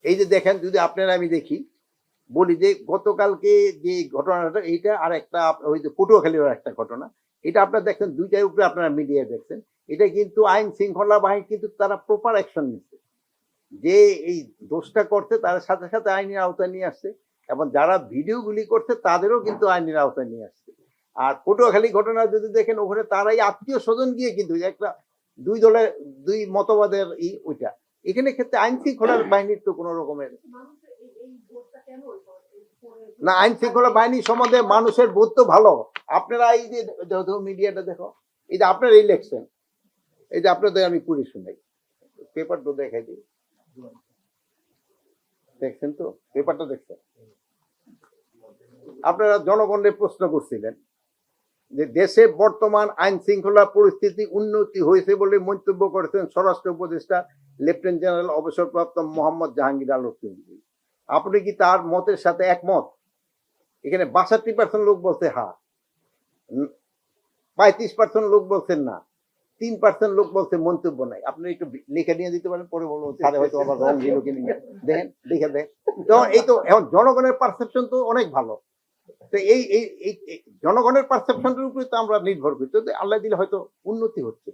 এই যে দেখেন, যদি আপনারা আমি দেখি বলি যে গতকালকে যে ঘটনাটা এইটা, আর একটা ওই যে পটুয়াখালীর একটা ঘটনা, এটা আপনারা দেখছেন, দুইটার উপরে আপনারা মিডিয়ায় দেখছেন। এটা কিন্তু আইন শৃঙ্খলা বাহিনী কিন্তু তারা প্রপার অ্যাকশন নিচ্ছে, যে এই দোষটা করছে তার সাথে সাথে আইনের আওতায় নিয়ে আসছে, এবং যারা ভিডিওগুলি করছে তাদেরও কিন্তু আইনের আওতায় নিয়ে আসছে। আর পটুয়াখালী ঘটনা যদি দেখেন, ওখানে তারাই আত্মীয় স্বজন গিয়ে কিন্তু একটা দুই দলের দুই মতবাদের ওইটা, এখানে ক্ষেত্রে আইন শৃঙ্খলার বাহিনীর তো কোনো রকমের না। আইন শৃঙ্খলা বাহিনী সম্বন্ধে মানুষের বোধ তো ভালো। আপনারা এই যে মিডিয়াটা দেখো, এই যে আপনার ইলেকশন, এই যে আপনাদের আমি পড়ে শুনাই, পেপার তো দেখাই দিই, দেখছেন তো, পেপারটা দেখছেন? আপনারা জনগণের প্রশ্ন করছিলেন যে দেশে বর্তমান আইন শৃঙ্খলা পরিস্থিতি উন্নতি হয়েছে বলে মন্তব্য করেছেন স্বরাষ্ট্র উপদেষ্টা লেফটেন্যান্ট জেনারেল অবসরপ্রাপ্ত মোহাম্মদ জাহাঙ্গীর আলম চৌধুরী। আপনি কি তার মতের সাথে একমত? এখানে 62% লোক বলছে হ্যাঁ, 35% লোক বলছেন না, 3% লোক বলছে মন্তব্য নাই। আপনি একটু লিখে নিয়ে দিতে পারেন, পরে বলবো তাহলে হয়তো আবার রং দিল কিনে দেখেন, লিখে দেন। তো এই তো এখন জনগণের পারসেপশন তো অনেক ভালো। তো এই জনগণের পারসেপশনের উপরে তো আমরা নির্ভর করি, তো আল্লাহ দিলে হয়তো উন্নতি হচ্ছে।